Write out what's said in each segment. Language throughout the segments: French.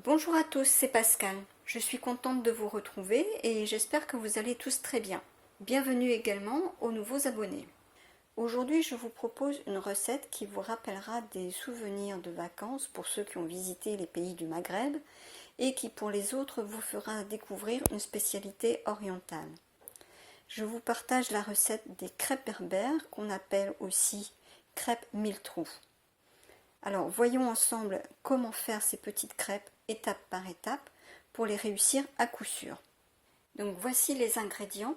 Bonjour à tous, c'est Pascal. Je suis contente de vous retrouver et j'espère que vous allez tous très bien. Bienvenue également aux nouveaux abonnés. Aujourd'hui, je vous propose une recette qui vous rappellera des souvenirs de vacances pour ceux qui ont visité les pays du Maghreb et qui pour les autres vous fera découvrir une spécialité orientale. Je vous partage la recette des crêpes berbères qu'on appelle aussi crêpes mille trous. Alors voyons ensemble comment faire ces petites crêpes étape par étape pour les réussir à coup sûr. Donc voici les ingrédients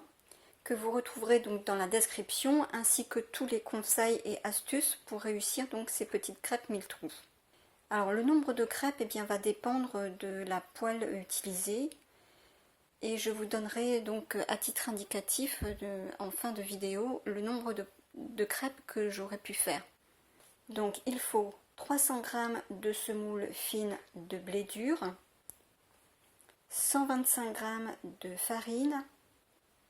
que vous retrouverez donc dans la description ainsi que tous les conseils et astuces pour réussir donc ces petites crêpes mille trous. Alors le nombre de crêpes va dépendre de la poêle utilisée et je vous donnerai donc à titre indicatif en fin de vidéo le nombre de crêpes que j'aurais pu faire. Donc il faut 300 g de semoule fine de blé dur, 125 g de farine,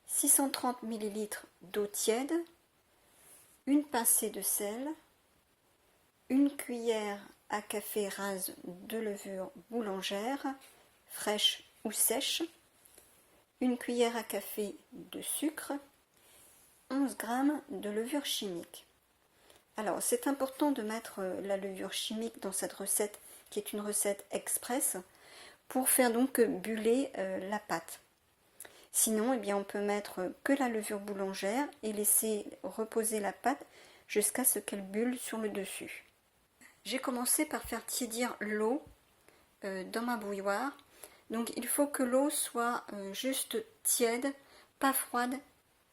630 ml d'eau tiède, une pincée de sel, une cuillère à café rase de levure boulangère, fraîche ou sèche, une cuillère à café de sucre, 11 g de levure chimique. Alors c'est important de mettre la levure chimique dans cette recette qui est une recette express pour faire donc buller la pâte. Sinon on peut mettre que la levure boulangère et laisser reposer la pâte jusqu'à ce qu'elle bulle sur le dessus. J'ai commencé par faire tiédir l'eau dans ma bouilloire. Donc il faut que l'eau soit juste tiède, pas froide,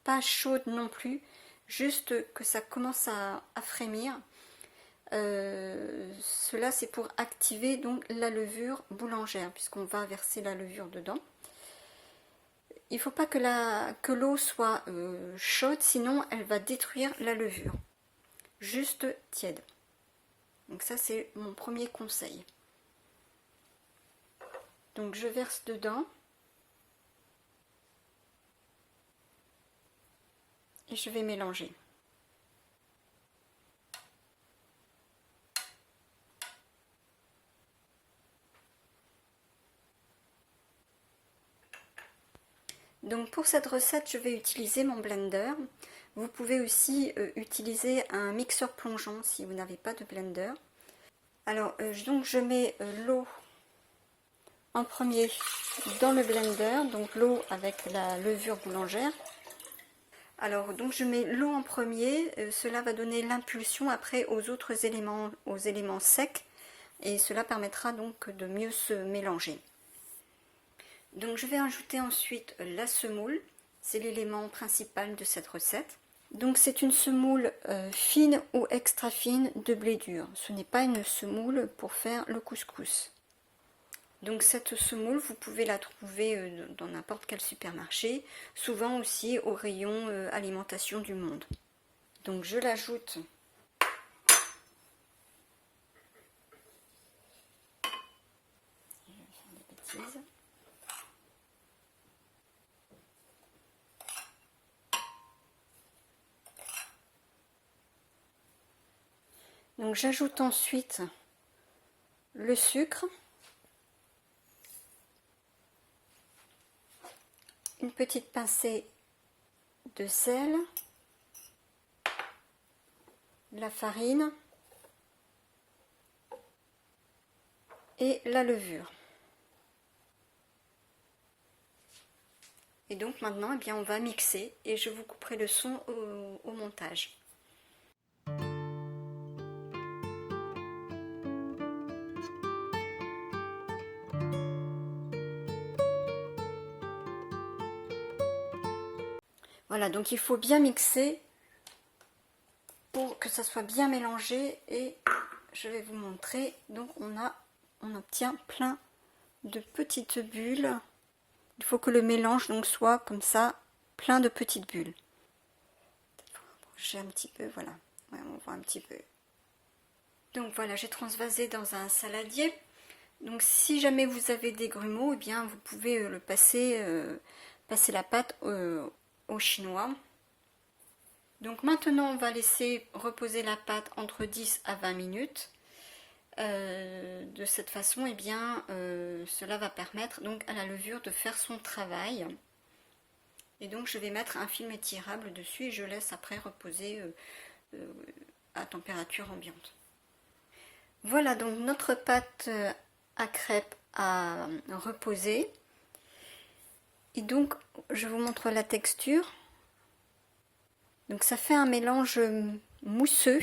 pas chaude non plus. Juste que ça commence à frémir. Cela c'est pour activer donc la levure boulangère puisqu'on va verser la levure dedans. Il ne faut pas que l'eau soit chaude, sinon elle va détruire la levure. Juste tiède. Donc ça c'est mon premier conseil. Donc je verse dedans. Et je vais mélanger. Donc pour cette recette, je vais utiliser mon blender. Vous pouvez aussi utiliser un mixeur plongeant si vous n'avez pas de blender. Alors donc je mets l'eau en premier dans le blender, donc l'eau avec la levure boulangère. Alors donc je mets l'eau en premier, cela va donner l'impulsion après aux autres éléments, aux éléments secs, et cela permettra donc de mieux se mélanger. Donc je vais ajouter ensuite la semoule, c'est l'élément principal de cette recette. Donc c'est une semoule fine ou extra fine de blé dur, ce n'est pas une semoule pour faire le couscous. Donc cette semoule, vous pouvez la trouver dans n'importe quel supermarché, souvent aussi au rayon alimentation du monde. Donc je l'ajoute Donc j'ajoute ensuite le sucre, une petite pincée de sel, la farine et la levure. Et donc maintenant, on va mixer et je vous couperai le son au montage. Voilà, donc il faut bien mixer pour que ça soit bien mélangé et je vais vous montrer. Donc on obtient plein de petites bulles. Il faut que le mélange donc soit comme ça, plein de petites bulles. J'ai un petit peu, voilà, ouais, on voit un petit peu. Donc voilà, j'ai transvasé dans un saladier. Donc si jamais vous avez des grumeaux, vous pouvez le passer la pâte au chinois. Donc maintenant on va laisser reposer la pâte entre 10 à 20 minutes. de cette façon, eh bien, cela va permettre donc à la levure de faire son travail. Et donc je vais mettre un film étirable dessus et je laisse après reposer à température ambiante. Voilà donc notre pâte à crêpes a reposé. Et donc je vous montre la texture. Donc ça fait un mélange mousseux.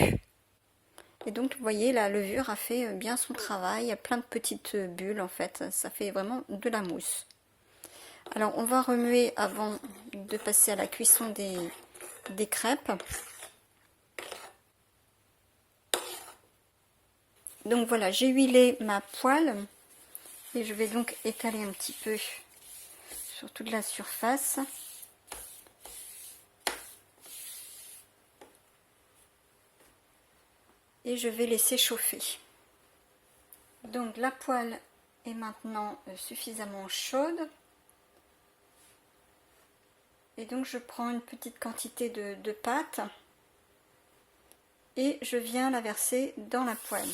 Et donc vous voyez, la levure a fait bien son travail. Il y a plein de petites bulles en fait. Ça fait vraiment de la mousse. Alors on va remuer avant de passer à la cuisson des crêpes. Donc voilà, j'ai huilé ma poêle et je vais donc étaler un petit peu sur toute la surface. Et je vais laisser chauffer. Donc la poêle est maintenant suffisamment chaude. Et donc je prends une petite quantité de pâte et je viens la verser dans la poêle.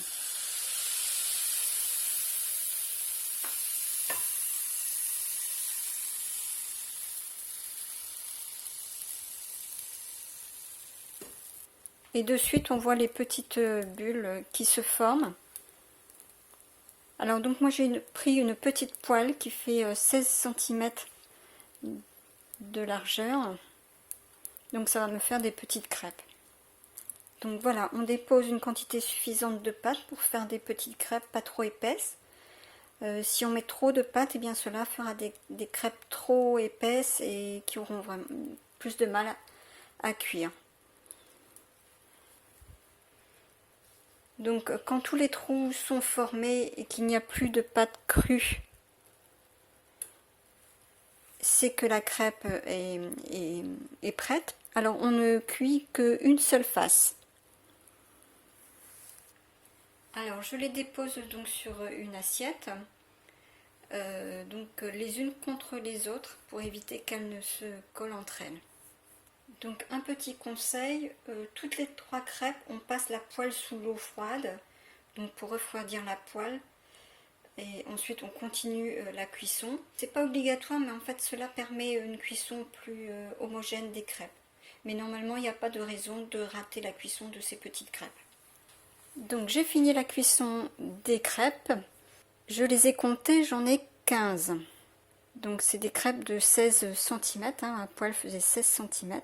Et de suite on voit les petites bulles qui se forment. Alors donc moi j'ai pris une petite poêle qui fait 16 cm de largeur. Donc ça va me faire des petites crêpes. Donc voilà, on dépose une quantité suffisante de pâte pour faire des petites crêpes pas trop épaisses. Si on met trop de pâte, eh bien cela fera des crêpes trop épaisses et qui auront vraiment plus de mal à cuire. Donc quand tous les trous sont formés et qu'il n'y a plus de pâte crue, c'est que la crêpe est prête. Alors on ne cuit qu'une seule face. Alors je les dépose donc sur une assiette, donc les unes contre les autres pour éviter qu'elles ne se collent entre elles. Donc un petit conseil, toutes les 3 crêpes, on passe la poêle sous l'eau froide, donc pour refroidir la poêle, et ensuite on continue la cuisson. C'est pas obligatoire, mais en fait cela permet une cuisson plus homogène des crêpes. Mais normalement il n'y a pas de raison de rater la cuisson de ces petites crêpes. Donc j'ai fini la cuisson des crêpes, je les ai comptées, j'en ai 15. Donc c'est des crêpes de 16 cm, ma poêle faisait 16 cm.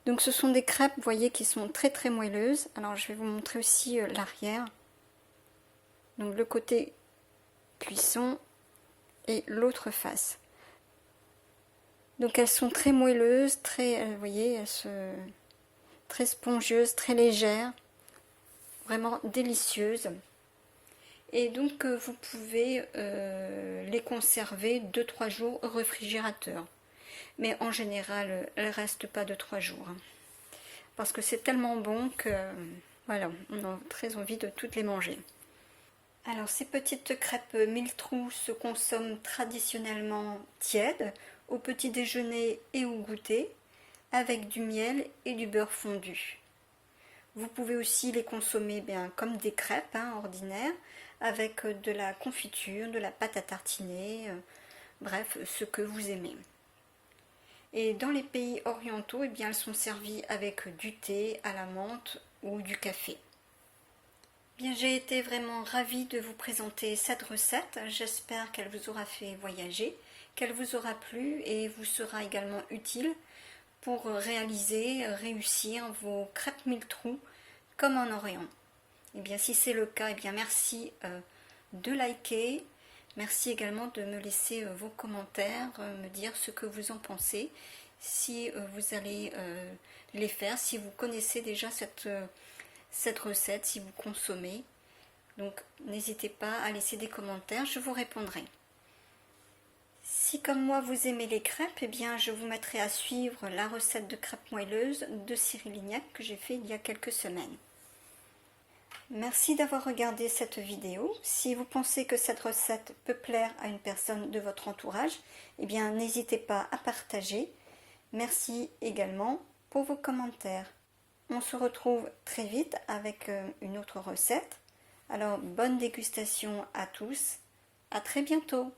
Donc ce sont des crêpes, vous voyez, qui sont très très moelleuses. Alors je vais vous montrer aussi l'arrière. Donc le côté cuisson et l'autre face. Donc elles sont très moelleuses, très, vous voyez, très spongieuses, très légères, vraiment délicieuses. Et donc vous pouvez les conserver 2-3 jours au réfrigérateur. Mais en général, elles ne restent pas de 3 jours. Parce que c'est tellement bon que voilà, on a très envie de toutes les manger. Alors ces petites crêpes 1000 trous se consomment traditionnellement tièdes, au petit déjeuner et au goûter, avec du miel et du beurre fondu. Vous pouvez aussi les consommer bien comme des crêpes ordinaires, avec de la confiture, de la pâte à tartiner, bref, ce que vous aimez. Et dans les pays orientaux, eh bien, elles sont servies avec du thé à la menthe ou du café. Bien, j'ai été vraiment ravie de vous présenter cette recette. J'espère qu'elle vous aura fait voyager, qu'elle vous aura plu et vous sera également utile pour réussir vos crêpes 1000 trous comme en Orient. Et bien, si c'est le cas, eh bien, merci de liker. Merci également de me laisser vos commentaires, me dire ce que vous en pensez, si vous allez les faire, si vous connaissez déjà cette recette, si vous consommez. Donc n'hésitez pas à laisser des commentaires, je vous répondrai. Si comme moi vous aimez les crêpes, eh bien je vous mettrai à suivre la recette de crêpes moelleuses de Cyril Lignac que j'ai fait il y a quelques semaines. Merci d'avoir regardé cette vidéo. Si vous pensez que cette recette peut plaire à une personne de votre entourage, eh bien n'hésitez pas à partager. Merci également pour vos commentaires. On se retrouve très vite avec une autre recette. Alors bonne dégustation à tous, à très bientôt.